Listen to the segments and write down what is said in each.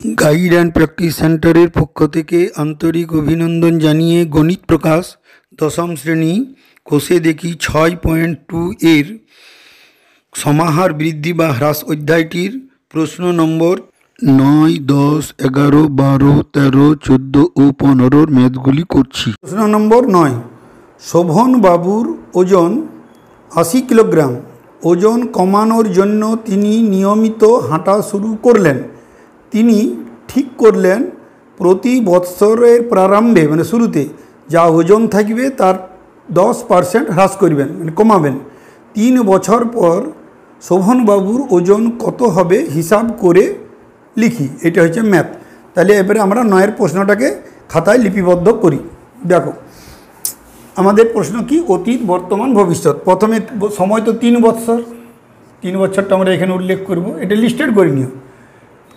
Guide and practice সেন্টারের পক্ষ থেকে আন্তরিক অভিনন্দন জানিয়ে গণিত প্রকাশ দশম শ্রেণী কোষে দেখি 6.2 এর সমাহার বৃদ্ধি বা হ্রাস অধ্যায়টির প্রশ্ন নম্বর 9, 10, 11, 12, 13, 14 ও 15 ম্যাথগুলি করছি। প্রশ্ন নম্বর 9, শোভন বাবুর ওজন 80 কিলোগ্রাম। ওজন কমানোর জন্য তিনি নিয়মিত হাঁটা শুরু করলেন। তিনি ঠিক করলেন প্রতি বৎসরের প্রারম্ভে মানে শুরুতে যা ওজন থাকবে তার 10% হ্রাস করবেন মানে কমাবেন। 3 বছর পর শোভনবাবুর ওজন কত হবে হিসাব করে লিখি। এটা হচ্ছে ম্যাথ। তাহলে এবারে আমরা 9 প্রশ্নটাকে খাতায় লিপিবদ্ধ করি। দেখো আমাদের প্রশ্ন কি, অতীত, বর্তমান, ভবিষ্যৎ। প্রথমে সময় তো 3 বৎসর, 3 বছরটা আমরা এখানে উল্লেখ করব। এটা লিস্টেড করে নিও।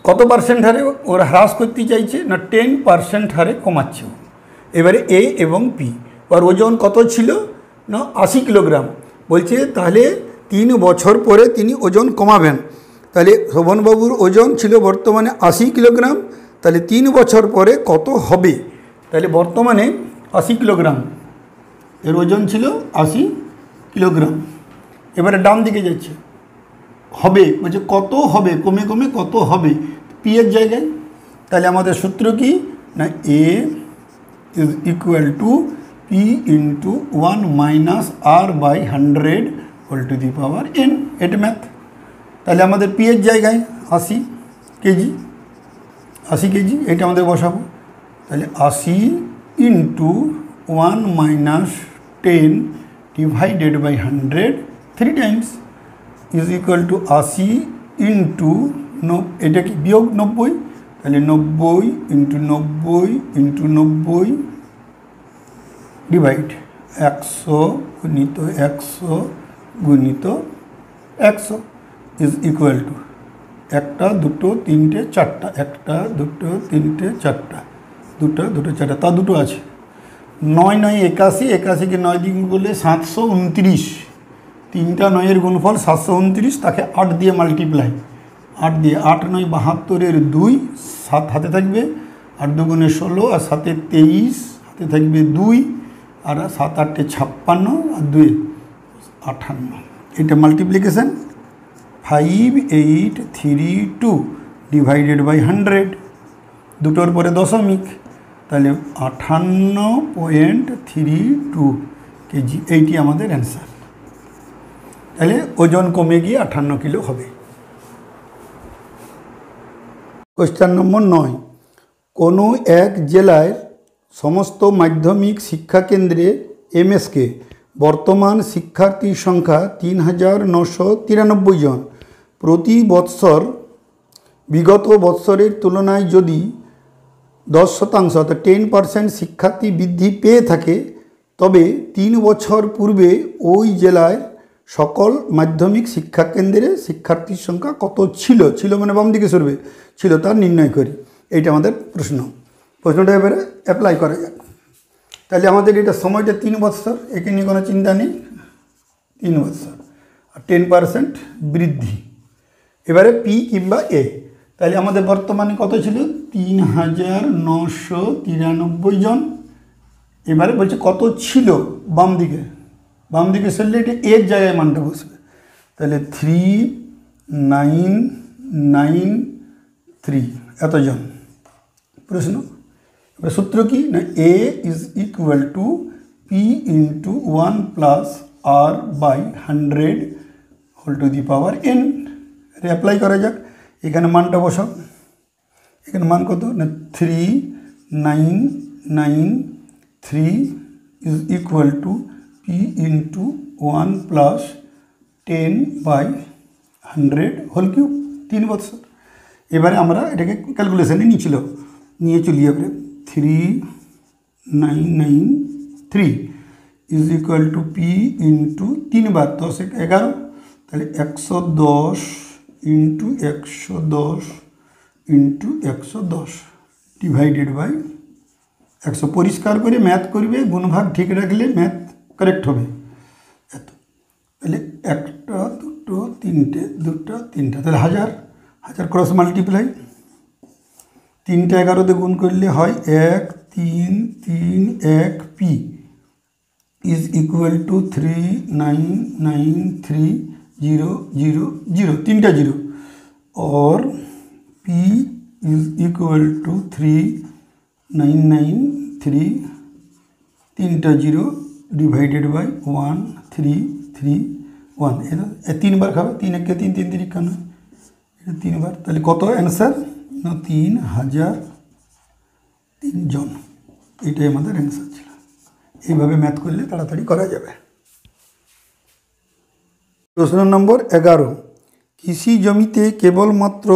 কত পার্সেন্ট হারে ওরা হ্রাস করতে চাইছে না 10% হারে কমাচ্ছে। এবারে এ এবং পি, ওর ওজন কত ছিল না 80 কিলোগ্রাম বলছে। তাহলে 3 বছর পরে তিনি ওজন কমাবেন। তাহলে শোভনবাবুর ওজন ছিল বর্তমানে 80 কিলোগ্রাম। তাহলে 3 বছর পরে কত হবে? তাহলে বর্তমানে 80 কিলোগ্রাম, এর ওজন ছিল 80 কিলোগ্রাম। এবারে ডান দিকে যাচ্ছে, হবে বলছে কত হবে, কমে কমে কত হবে পি এর জায়গায়। তাহলে আমাদের সূত্র কি না A is equal to P into 1 minus R by 100 whole to the power N. এটা ম্যাথ। তাহলে আমাদের পি এর জায়গায় 80 কেজি, 80 কেজি এটা আমাদের বসাবো। তাহলে 80 into 1 minus 10 divided by 100 3 times is equal to 80 into এটা কি বিয়োগ 90। তাহলে 90 ইন্টু 90 ইন্টু 90 ডিভাইড 100 গুণিত 100 গুণিত 100 ইজ ইকুয়াল টু 1, 2, 3, 4, 1, 2, 3, 4, 2, 4, তা দুটো আছে। 9, 9, 81, 81কে 9 দিয়ে গুণ করলে 729। 3টা 9-এর গুণফল 729, তাকে 8 দিয়ে মাল্টিপ্লাই, 8 দিয়ে 8, 9, 72-এর 2, 7 হাতে থাকবে, 8 2 16 আর 7 23 হাতে থাকবে 2 আর 7 8 56 আর 2 58। এটা মাল্টিপ্লিকেশান 5832 ডিভাইডেড বাই 100, দুটোর পরে দশমিক। তাহলে 58.32 কেজি, এইটি আমাদের অ্যান্সার। তাহলে ওজন কমে গিয়ে 58 কিলো হবে। কোয়েশ্চেন নম্বর 9, কোনো এক জেলায় সমস্ত মাধ্যমিক শিক্ষাকেন্দ্রে এমএসকে বর্তমান শিক্ষার্থীর সংখ্যা 3993 জন। প্রতি বৎসর বিগত বৎসরের তুলনায় যদি 10% অর্থাৎ 10% শিক্ষার্থী বৃদ্ধি পেয়ে থাকে, তবে 3 বছর পূর্বে ওই জেলায় সকল মাধ্যমিক শিক্ষাকেন্দ্রে শিক্ষার্থীর সংখ্যা কত ছিল। ছিল মানে বাম দিকে সরবে, ছিল তার নির্ণয় করি। এইটা আমাদের প্রশ্ন। প্রশ্নটা এবারে অ্যাপ্লাই করা যাক। তাহলে আমাদের এটা সময়টা 3 বৎসর, একে নিয়ে কোনো চিন্তা নেই, 3 বৎসর আর 10% বৃদ্ধি। এবারে পি কিংবা এ। তাহলে আমাদের বর্তমানে কত ছিল 3993 জন। এবারে বলছে কত ছিল বাম দিকে, বাম দিকে সরলে এটা এর জায়গায় মানটা বসবে। তাহলে 3993 এতজন। প্রশ্ন এবার সূত্র কি না A is equal to P into 1 plus R by 100 whole to the power N. Apply করা যাক। এখানে মানটা বসাও। এখানে মান কত না 3993 is equal to P into 1 plus 10 by 100 whole cube, 3 বৎসর। এবারে আমরা এটাকে ক্যালকুলেশানে নিয়ে চলি। এবারে 3993 is equal to P into 3 বার 10 11, তাহলে 110 ইন্টু 110 ইন্টু 110 ডিভাইডেড বাই 100। পরিষ্কার করে ম্যাথ করবে, গুণভাগ ঠিক রাখলে ম্যাথ কারেক্ট হবে। এত তাহলে 1, 2, 3, 2, 3, তাহলে 1000 ক্রস মাল্টিপ্লাই তিনটা 11 গুণ করলে হয় 1 3 3 1 পি ইজ ইকুয়াল টু 399300 তিনটা জিরো और P is equal to 3993 তিনটা জিরো ডিভাইডেড বাই 1331 এটা 3 বার খাবে 3 1 3 3 3 কেন এটা 3 বার তাহলে কত অ্যান্সার না 3003 জন এটাই আমাদের অ্যান্সার ছিল। এইভাবে ম্যাথ করলে তাড়াতাড়ি করা যাবে। প্রশ্ন নম্বর 11 কৃষি জমিতে কেবলমাত্র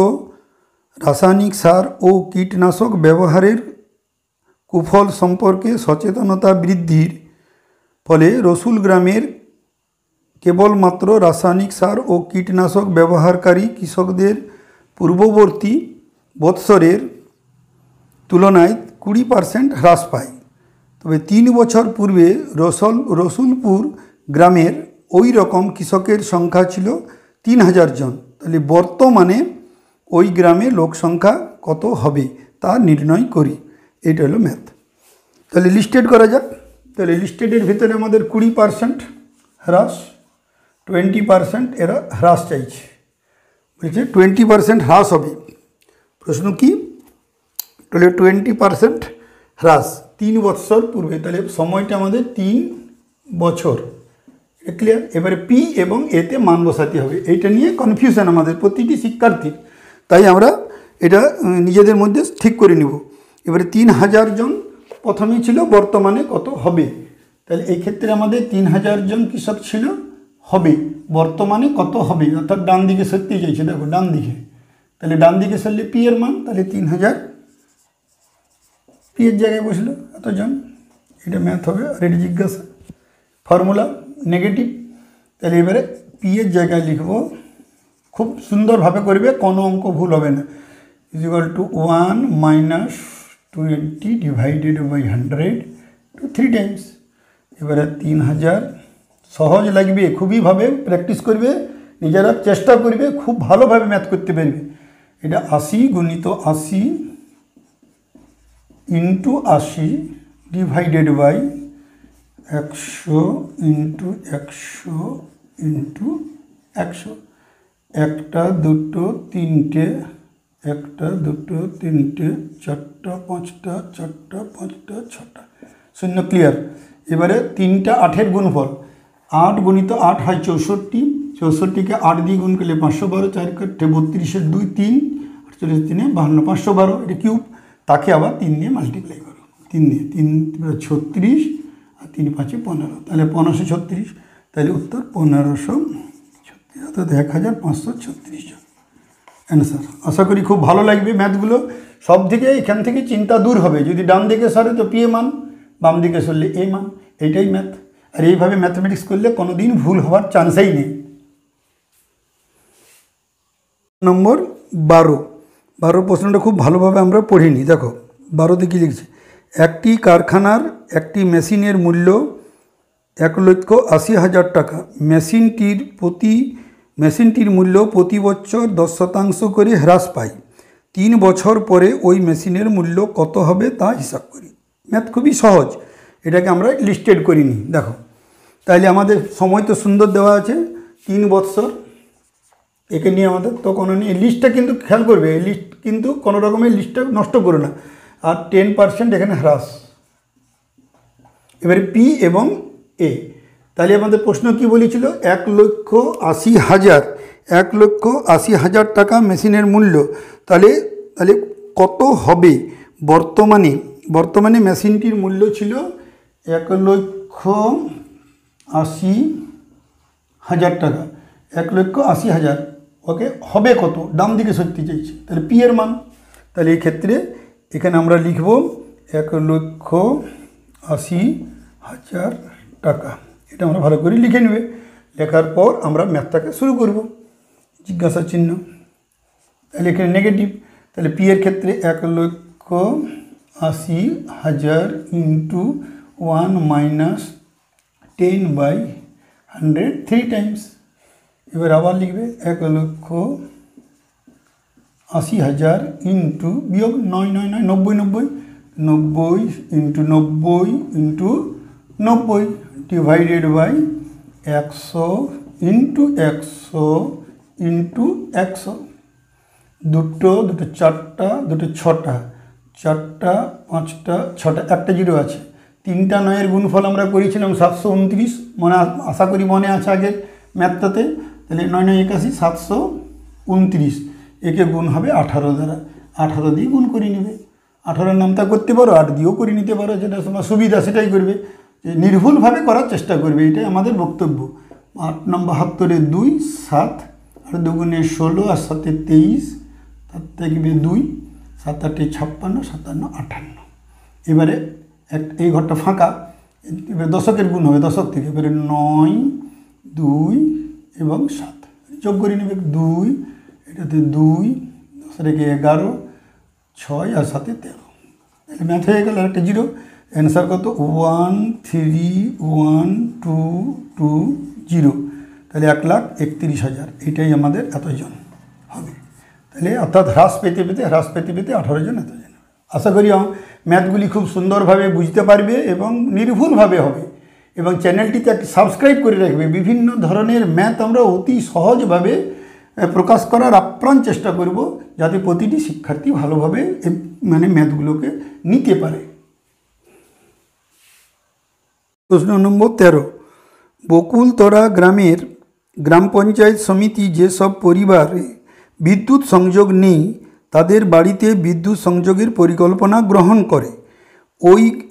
রাসায়নিক সার ও কীটনাশক ব্যবহারের কুফল সম্পর্কে সচেতনতা বৃদ্ধির ফলে রসুল গ্রামের কেবলমাত্র রাসায়নিক সার ও কীটনাশক ব্যবহারকারী কৃষকদের পূর্ববর্তী বৎসরের তুলনায় 20% হ্রাস পায়। তবে 3 বছর পূর্বে রসুলপুর গ্রামের ওই রকম কৃষকের সংখ্যা ছিল 3000 জন। তাহলে বর্তমানে ওই গ্রামে লোক সংখ্যা কত হবে তা নির্ণয় করি। এটা হলো ম্যাথ। তাহলে লিস্টেড করা যাক। তাহলে লিস্টেডের ভিতরে আমাদের 20% হ্রাস, 20% এরা হ্রাস চাইছে, বলছে 20% হ্রাস হবে। প্রশ্ন কি? তাহলে 20% হ্রাস 3 বছর পূর্বে, তাহলে সময়টা আমাদের 3 বছর। ক্লিয়ার? এবারে পি এবং এতে মান বসাতে হবে। এইটা নিয়ে কনফিউশন আমাদের প্রতিটি শিক্ষার্থীর, তাই আমরা এটা নিজেদের মধ্যে ঠিক করে নিব। এবারে 3000 জন প্রথমেই ছিল, বর্তমানে কত হবে? তাহলে এই ক্ষেত্রে আমাদের 3000 জন কৃষক ছিল, হবে বর্তমানে কত হবে, অর্থাৎ ডান দিকে সরতে চাইছে। দেখো ডান দিকে, তাহলে ডান দিকে সরলে পি এর মান, তাহলে 3000 পি এর জায়গায় বসলো এতজন। এটা ম্যাথ হবে। আর এটি জিজ্ঞাসা ফর্মুলা নেগেটিভ, তাহলে এবারে পি এর জায়গায় লিখব। খুব সুন্দরভাবে করবে, কোনো অঙ্ক ভুল হবে না। Is equal to 1 - 20 divided by 100 to 3 times. এবারে 3000 সহজ লাগবে, খুবই ভাবে প্র্যাকটিস করবে, নিজেরা চেষ্টা করবে, খুব ভালোভাবে ম্যাথ করতে পারবে। এটা 80 গুণিত 80 into 80 divided by 100 into 100 into 100। একটা দুটো তিনটে, একটা দুটো তিনটে, চারটা পাঁচটা, চারটা পাঁচটা ছটা, শূন্য। ক্লিয়ার? এবারে 3টা 8-এর গুণফল, 8 গুণিত 8 হয় 64, 64কে 8 দিয়ে গুণ করলে 512, 4 কাটে 32, 2 3, 48 3 52, 512। এটা কিউব, তাকে আবার 3 দিয়ে মাল্টিপ্লাই করো। 3 দিয়ে 3 36 আর 3 5 15, তাহলে 1536। তাহলে উত্তর 1536, অর্থাৎ 1536 জন অ্যান্সার। আশা করি খুব ভালো লাগবে ম্যাথগুলো। সব থেকে এখান থেকে চিন্তা দূর হবে। যদি ডান দিকে সরে তো পি এ মান, বাম দিকে সরলে এ মান। এইটাই ম্যাথ। আর এইভাবে ম্যাথমেটিক্স করলে কোনো দিন ভুল হওয়ার চান্সই নেই। নম্বর 12 প্রশ্নটা খুব ভালোভাবে আমরা পড়ে নিই। দেখো 12তে কী লিখছে? একটি কারখানার একটি মেশিনের মূল্য 1,80,000 টাকা। মেশিনটির মূল্য প্রতি বছর 10% করে হ্রাস পায়। 3 বছর পরে ওই মেশিনের মূল্য কত হবে তা হিসাব করি। ম্যাথ খুবই সহজ, এটাকে আমরা লিস্টেড করি নিই। দেখো তাহলে আমাদের সময় তো সুন্দর দেওয়া আছে, 3 বছর। একে নিয়ে আমাদের তো কোনো নিয়ে লিস্টটা কিন্তু খেয়াল করবে, এই লিস্ট কিন্তু কোনো রকমের লিস্টটা নষ্ট করো না। আর 10% এখানে হ্রাস। এবারে পি এবং এ, তাহলে আমাদের প্রশ্ন কি বলেছিল? 1,80,000 টাকা মেশিনের মূল্য। তাহলে কত হবে বর্তমানে মেশিনটির মূল্য ছিল 1,80,000 টাকা। 1,80,000, ওকে হবে কত? ডান দিকে সরতে চাইছে, তাহলে পি এর মান। তাহলে এই ক্ষেত্রে এখানে আমরা লিখব 1,80,000 টাকা। এটা আমরা ভালো করে লিখে নেবে। লেখার পর আমরা ম্যাথটাকে শুরু করব। জিজ্ঞাসা চিহ্ন, তাহলে এখানে নেগেটিভ। তাহলে পি এর ক্ষেত্রে 1,80,000 ইন্টু 1 - 10/100 3 টাইমস। এবার আবার লিখবে 1,80,000 80,000 ইন্টু বিয়োগ 999 90 90 90 into 90 into 90 divided by 100 into 100 into 100 দুটো দুটো চারটা দুটো ছটা চারটা পাঁচটা ছটা একটা জিরো আছে তিনটা নয়ের গুণফল আমরা করেছিলাম 729 মনে আশা করি মনে আছে আগের ম্যাথটাতে তাহলে 9 9 81 729 একে গুণ হবে 18 দ্বারা 18 দিয়ে গুণ করে নেবে 18 নামটা করতে পারো 8 দিয়েও করে নিতে পারো যেটা তোমার সুবিধা সেটাই করবে যে নির্ভুলভাবে করার চেষ্টা করবে এটাই আমাদের বক্তব্য 8 নম্বর 72 2 7 আর দুগুণে 16 আর 7 23 তার থেকে 2 7 8 56 57 58 এবারে এই ঘরটা ফাঁকা এবারে দশকের গুণ হবে দশক থেকে এবারে 9 2 এবং 7 যোগ করে নেবে 2 এটাতে 2 10 রেখে 11 6 আর 7 13 তাহলে ম্যাথ হয়ে গেল একটা জিরো অ্যান্সার কত 1 3 1 2 2 0 তাহলে 1,31,000 এটাই আমাদের এতজন হবে তাহলে অর্থাৎ হ্রাস পেতে পেতে 18 জন এতজন আশা করি ম্যাথগুলি খুব সুন্দরভাবে বুঝতে পারবে এবং নির্ভুলভাবে হবে এবং চ্যানেলটিতে একটা সাবস্ক্রাইব করে রাখবে বিভিন্ন ধরনের ম্যাথ আমরা অতি সহজভাবে প্রকাশ করার আপ্রাণ চেষ্টা করব যাতে প্রতিটি শিক্ষার্থী ভালোভাবে মানে ম্যাথগুলোকে নিতে পারে প্রশ্ন নম্বর 13 বকুলতরা গ্রামের গ্রাম পঞ্চায়েত সমিতি যেসব পরিবারে বিদ্যুৎ সংযোগ নেই তাদের বাড়িতে বিদ্যুৎ সংযোগের পরিকল্পনা গ্রহণ করে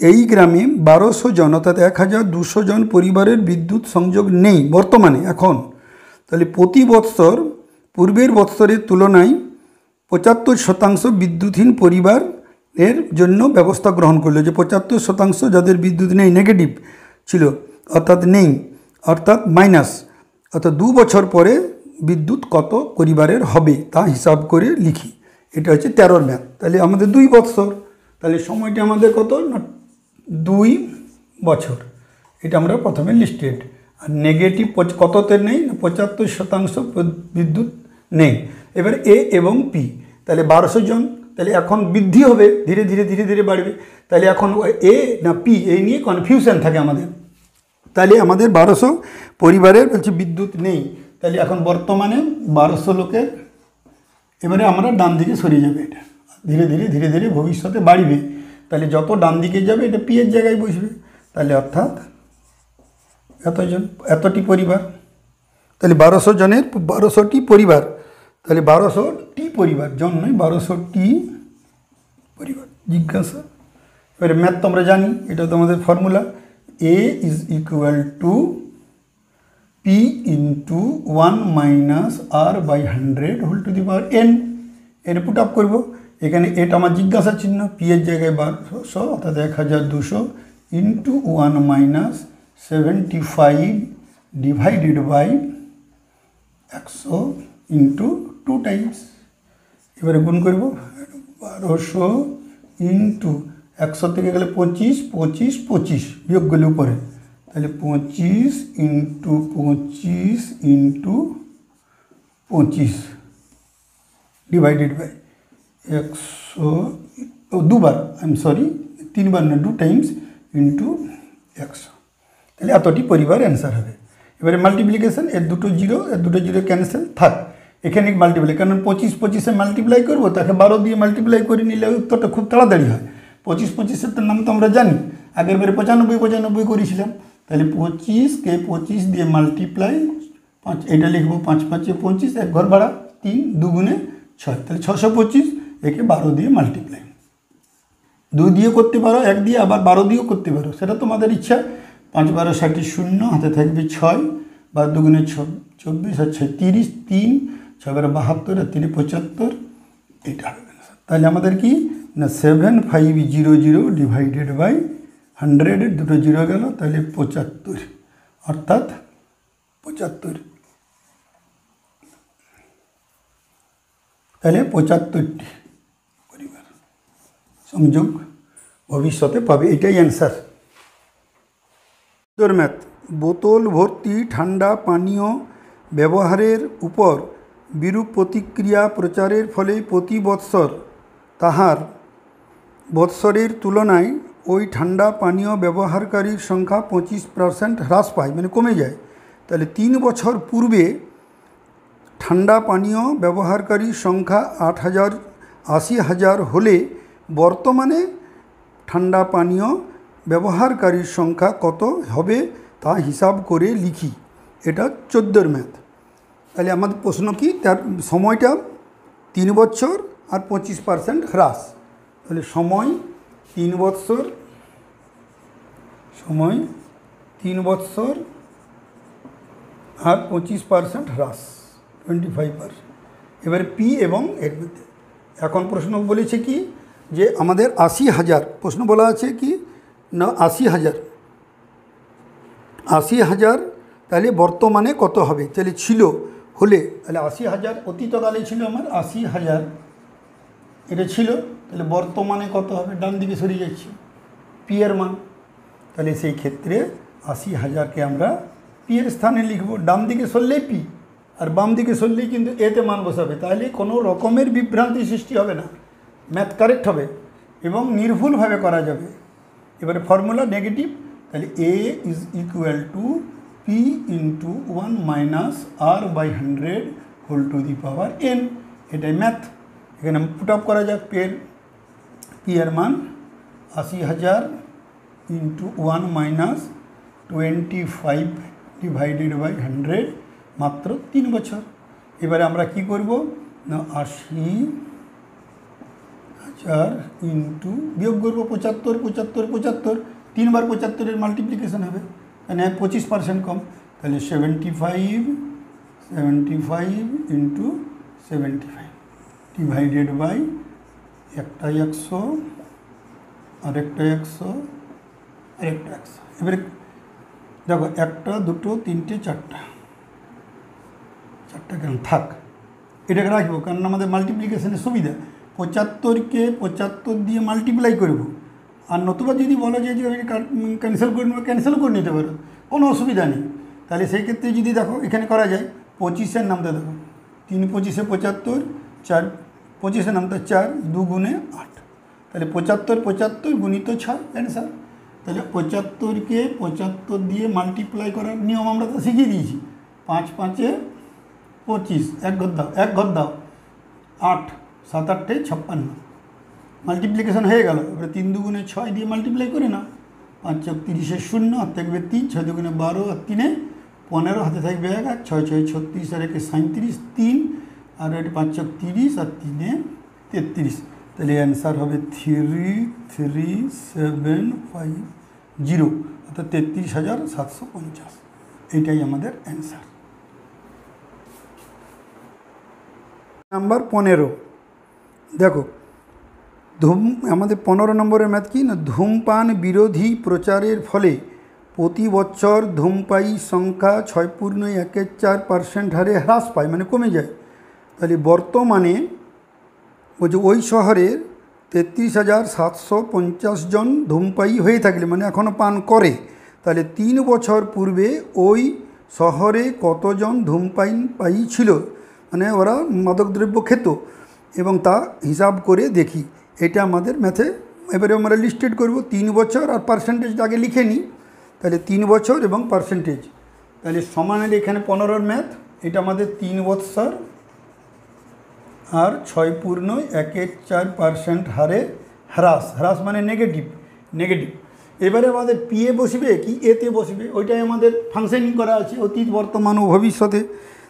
এই গ্রামে 1200 জন অর্থাৎ 1200 জন পরিবারের বিদ্যুৎ সংযোগ নেই বর্তমানে এখন তাহলে প্রতি বৎসর পূর্বের বৎসরের তুলনায় 75% বিদ্যুৎহীন পরিবারের জন্য ব্যবস্থা গ্রহণ করলো যে 75% যাদের বিদ্যুৎ নেই নেগেটিভ ছিল অর্থাৎ নেই অর্থাৎ মাইনাস অর্থাৎ 2 বছর পরে বিদ্যুৎ কত পরিবারের হবে তা হিসাব করে লিখি এটা হচ্ছে 13 ম্যাথ তাহলে আমাদের 2 বছর তাহলে সময়টা আমাদের কত না 2 বছর এটা আমরা প্রথমে লিস্টেড আর নেগেটিভ কততে নেই 75% বিদ্যুৎ নেই এবার এ এবং পি তাহলে 1200 জন তাহলে এখন বৃদ্ধি হবে ধীরে ধীরে ধীরে ধীরে বাড়বে তাহলে এখন এ না পি এই নিয়ে কনফিউশন থাকে আমাদের তাহলে আমাদের 1200 পরিবারের বলছে বিদ্যুৎ নেই তাহলে এখন বর্তমানে 1200 লোকের এবারে আমরা ডান দিকে সরিয়ে যাবে এটা ধীরে ধীরে ধীরে ধীরে ভবিষ্যতে বাড়বে তাহলে যত ডান দিকে যাবে এটা পি এর জায়গায় বসবে তাহলে অর্থাৎ এতজন এতটি পরিবার তাহলে 1200 জনের 1200টি পরিবার তাহলে 1200টি পরিবার জন নয় 1200টি পরিবার জিজ্ঞাসা এবারে ম্যাথ তো আমরা জানি এটা তো আমাদের formula A is equal to P into 1 minus R by 100 whole to the power N এর পুট আপ করবো এখানে এটা আমার জিজ্ঞাসা চিহ্ন পি এর জায়গায় 1200 অর্থাৎ 1200 into 1 minus 75 divided by 100 into 2 times এবারে গুণ করব 1200 ইন্টু 100 থেকে গেলে 25 25 25 বিয়োগ গেলে উপরে তাহলে 25 ইন্টু 25 ইন্টু 25 ডিভাইডেড বাই 100 দুবার আই এম সরি 3 বার না 2 টাইমস ইন্টু 100 তাহলে এতটি পরিবার অ্যান্সার হবে এবারে মাল্টিপ্লিকেশন এর দুটো জিরো ক্যান্সেল থাক এখানে মাল্টিপ্লাই কারণ 25 25-এ মাল্টিপ্লাই করবো তাকে 12 দিয়ে মাল্টিপ্লাই করে নিলে উত্তরটা খুব তাড়াতাড়ি হয় 25 25-এর নাম তো আমরা জানি আগের বারে 95 95 করেছিলাম তাহলে 25-কে 25 দিয়ে মাল্টিপ্লাই 5 এটা লিখবো 5 5 25 এক ঘর ভাড়া 3 দুগুণে 6 তাহলে 625 একে 12 দিয়ে মাল্টিপ্লাই 2 দিয়ে করতে পারো 1 দিয়ে আবার 12 দিয়েও করতে পারো সেটা তোমাদের ইচ্ছা 5 12 60 শূন্য হাতে থাকবে 6 বা দুগুণে 24 আর 6 30 3 6 72 আর 3 75 এটা হবে তাহলে আমাদের কি না 7500 ডিভাইডেড বাই 100 এর দুটো জিরো গেল তাহলে 75 অর্থাৎ 75 তাহলে 75টি পরিবার সংযোগ ভবিষ্যতে পাবে এটাই অ্যান্সার ম্যাথ বোতল ভর্তি ঠান্ডা পানীয় ব্যবহারের উপর বিরূপ প্রতিক্রিয়া প্রচারের ফলে প্রতি বৎসর তাহার বৎসরের তুলনায় ওই ঠান্ডা পানীয় ব্যবহারকারীর সংখ্যা 25% হ্রাস পায়, মানে কমে যায়। তাহলে 3 বছর পূর্বে ঠান্ডা পানীয় ব্যবহারকারীর সংখ্যা 80,000 হলে বর্তমানে ঠান্ডা পানীয় ব্যবহারকারীর সংখ্যা কত হবে তা হিসাব করে লিখি। এটা 14 ম্যাথ। তাহলে আমাদের প্রশ্ন কি, তার সময়টা 3 বছর আর 25% হ্রাস। তাহলে সময় 3 বছর, সময় 3 বছর আর 25% হ্রাস, 25%। এবারে পি এবং এর মধ্যে এখন প্রশ্ন বলেছে কি যে আমাদের 80,000, প্রশ্ন বলা আছে কি না 80,000 তাহলে বর্তমানে কত হবে, তাহলে ছিল হলে তাহলে 80,000 অতীতকালে ছিল আমার 80,000, এটা ছিল, তাহলে বর্তমানে কত হবে, ডান দিকে সরিয়ে যাচ্ছে পি এর মান। তাহলে সেই ক্ষেত্রে 80,000কে আমরা পি এর স্থানে লিখব। ডান দিকে সরলেই পি আর বাম দিকে সরলেই কিন্তু এতে মান বসাবে, তাহলে কোনো রকমের বিভ্রান্তি সৃষ্টি হবে না, ম্যাথ কারেক্ট হবে এবং নির্ভুলভাবে করা যাবে। এবারে ফর্মুলা নেগেটিভ, তাহলে A is equal to P into 1 minus r/100 whole to the power n। এটাই ম্যাথ। এখানে পুট আপ করা যাক। পি এর মান 80,000 ইন্টু 1 মাইনাস 25 ডিভাইডেড বাই 100, মাত্র 3 বছর। এবারে আমরা কি করব না 80,000 ইন্টু বিয়োগ করবো 75 3 বার 75-এর মাল্টিপ্লিকেশন হবে, মানে 25% কম, তাহলে 75 ইন্টু 75 ডিভাইডেড বাই একটা 100 আরেকটা 100 আরেকটা 100। এবারে দেখো 1 2 3 4টা কেন থাক, এটাকে রাখবো কারণ আমাদের মাল্টিপ্লিকেশনের সুবিধা। 75কে 75 দিয়ে মাল্টিপ্লাই করব, আর নতুবা যদি বলো যে ক্যান্সেল করে নেবো, ক্যান্সেল করে নিতে পারো, কোনো অসুবিধা নেই। তাহলে সেই ক্ষেত্রে যদি দেখো এখানে করা যায় 25-এর নামতে দেখো 3 25-এ 75, 4 25-এর নামতে 4 2 গুণে 8, তাহলে 75 গুণিত 6 অ্যান্সার। তাহলে 75কে 75 দিয়ে মাল্টিপ্লাই করার নিয়ম আমরা তো শিখিয়ে দিয়েছি। 5 5-এ 25, 1 ঘর দাও 8 7 8-এ 56, মাল্টিপ্লিকেশন হয়ে গেল। এবারে 3 2 গুণে 6 দিয়ে মাল্টিপ্লাই করে না, 5 4 30-এ 0 আর থাকবে 3, 6 2 গুণে 12 আর 3-এ 15, হাতে থাকবে 1 আর 6 6 36 আর 1 37, 3 আর 5 4 30 আর 3-এ 33। তাহলে অ্যান্সার হবে 33750, অর্থাৎ 33,750। এটাই আমাদের অ্যান্সার। নাম্বার 15 দেখো, আমাদের 15 নম্বরের ম্যাথ কি না, ধূমপান বিরোধী প্রচারের ফলে প্রতি বছর ধূমপায়ী সংখ্যা 6.14% হারে হ্রাস পায়, মানে কমে যায়। তাহলে বর্তমানে বলছে ওই শহরের 33,750 জন ধূমপায়ী হয়ে থাকলে, মানে এখনও পান করে, তাহলে 3 বছর পূর্বে ওই শহরে কতজন ধূমপায়ী ছিল, মানে ওরা মাদকদ্রব্য খেত, এবং তা হিসাব করে দেখি। এটা আমাদের ম্যাথে। এবারে আমরা লিস্টেড করব 3 বছর আর পার্সেন্টেজটা আগে লিখে নিই। তাহলে 3 বছর এবং পার্সেন্টেজ, তাহলে সমানের এখানে 15-র ম্যাথ, এটা আমাদের 3 বছর আর 6.14% হারে হ্রাস মানে নেগেটিভ। এবারে আমাদের পি এ বসবে কি এতে বসবে, ওইটাই আমাদের ফাংশনিং করা আছে অতীত বর্তমান ও ভবিষ্যতে।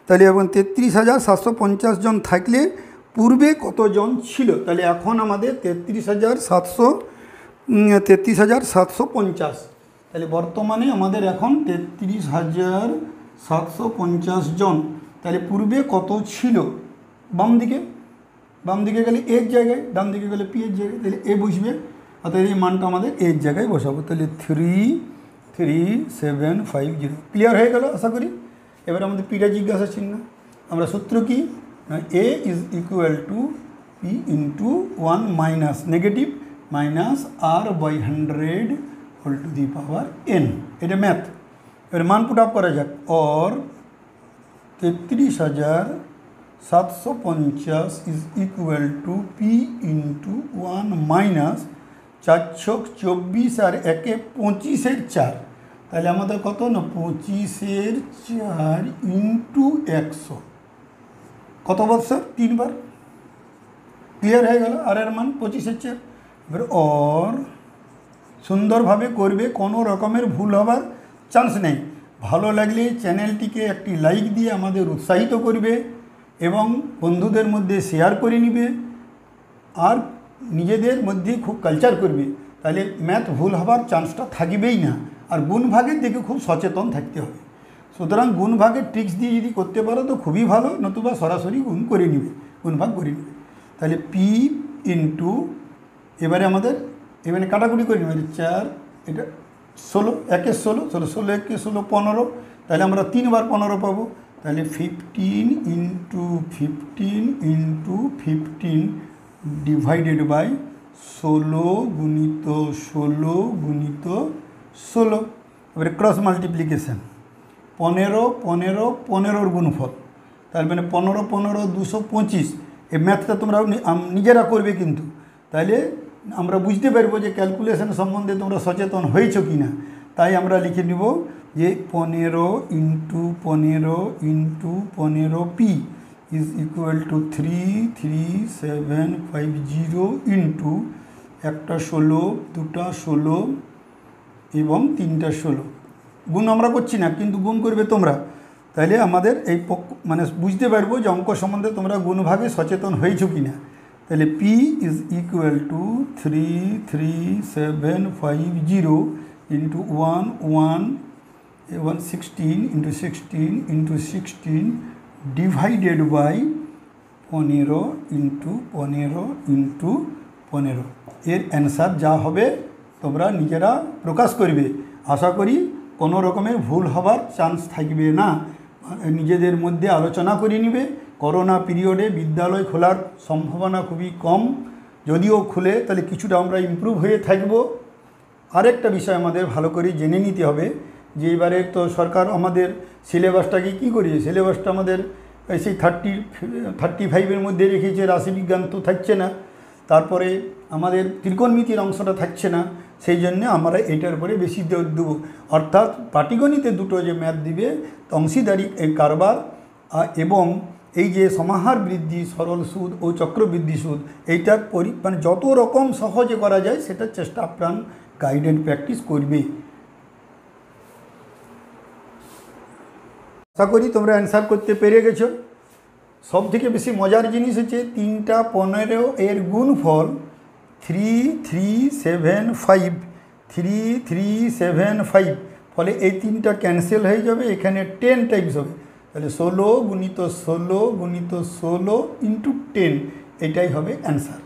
তাহলে এবং 33,750 জন থাকলে পূর্বে কতজন ছিল, তাহলে এখন আমাদের 33,750, তাহলে বর্তমানে আমাদের এখন 33,750 জন, তাহলে পূর্বে কত ছিল, বাম দিকে গেলে এর জায়গায়, ডান দিকে গেলে পি এর জায়গায়, তাহলে এ বসবে, অর্থাৎ এই মানটা আমাদের এর জায়গায় বসাবো। তাহলে 33750 ক্লিয়ার হয়ে গেল আশা করি। এবার আমাদের পিটা জিজ্ঞাসা চিহ্ন, আমরা সূত্র কি না A is equal to P into 1 minus negative minus r/100 whole to the power n। এটা ম্যাথ। এবার মান পুট আপ করা যাক। Or 33,000 750 is equal to P into 1 minus 4 ছক 24 আর 1 25-এর 4, তাহলে আমাদের কত না 25-এর 4 ইন্টু 100 কত বার স্যার 3 বার। ক্লিয়ার হয়ে গেল। আর এর মান 25-এর 4। এবার অর সুন্দরভাবে করবে, কোনো রকমের ভুল হবার চান্স নেই। ভালো লাগলে চ্যানেলটিকে একটি লাইক দিয়ে আমাদের উৎসাহিত করবে এবং বন্ধুদের মধ্যে শেয়ার করে নিবে আর নিজেদের মধ্যে খুব কালচার করবে, তাহলে ম্যাথ ভুল হবার চান্সটা থাকবেই না। আর গুণ ভাগের দিকে খুব সচেতন থাকতে হবে। সুতরাং গুণ ভাগের ট্রিক্স দিয়ে যদি করতে পারো তো খুবই ভালো, নতুবা সরাসরি গুণ করে নিবে, গুণ ভাগ করে নিবে। তাহলে পি ইন্টু এবারে আমাদের এবারে কাটাকুটি করে নেবে 4, এটা 16, 1 16, 16 1 16 15, তাহলে আমরা 3 বার 15 পাবো। তাহলে 15 ইন্টু 15 ইন্টু 15 ডিভাইডেড বাই 16 গুণিত 16 গুণিত 16। এবারে ক্রস মাল্টিপ্লিকেশান 15 15 15-র গুণফল, তার মানে 15 15 225। এই ম্যাথটা তোমরা নিজেরা করবে কিন্তু, তাহলে আমরা বুঝতে পারবো যে ক্যালকুলেশন সম্বন্ধে তোমরা সচেতন হয়েছো কি না। তাই আমরা লিখে নিব যে 15 into 15 into 15 P is equal to 33750 into একটা 16, দুটা 16 এবং তিনটা 16। গুণ আমরা করছি না, কিন্তু গুণ করবে তোমরা। তাহলে আমাদের এই মানে বুঝতে পারবো যে অঙ্ক সম্বন্ধে তোমরা গুণভাগে সচেতন হয়েছো কি না। তাহলে P is equal to 33750 into 116 into 16 into 16 divided by 15 into 15 into 15। এর অ্যান্সার যা হবে তোমরা নিজেরা প্রকাশ করবে। আশা করি কোনো রকমের ভুল হবার চান্স থাকবে না। নিজেদের মধ্যে আলোচনা করে নিবে। করোনা পিরিয়ডে বিদ্যালয় খোলার সম্ভাবনা খুবই কম, যদিও খুলে তাহলে কিছুটা আমরা ইমপ্রুভ হয়ে থাকব। আরেকটা বিষয় আমাদের ভালো করে জেনে নিতে হবে যে এবারে তো সরকার আমাদের সিলেবাসটাকে কী করেছে, সিলেবাসটা আমাদের সেই 35-এর মধ্যে রেখেছে। রাশিবিজ্ঞান তো থাকছে না, তারপরে আমাদের ত্রিকোণমিতির অংশটা থাকছে না, সেই জন্য আমরা এটার উপরে বেশি জোর দেবো। অর্থাৎ পাটিগণিতে দুটো যে ম্যাথ দিবে, অংশীদারি এই কারবার এবং এই যে সমাহার বৃদ্ধি, সরল সুদ ও চক্রবৃদ্ধি সুদ, এইটার মানে যত রকম সহজে করা যায় সেটার চেষ্টা আপ্রাণ গাইডেন্স প্র্যাকটিস করবে। আশা করি তোমরা অ্যান্সার করতে পেরে গেছো। সবথেকে বেশি মজার জিনিস হচ্ছে 3টা 15 এর গুণফল 3375, ফলে এই 3টা ক্যান্সেল হয়ে যাবে, এখানে 10 টাইমস হবে। তাহলে 16 গুণিত 16 গুণিত 16 ইন্টু 10, এটাই হবে অ্যান্সার।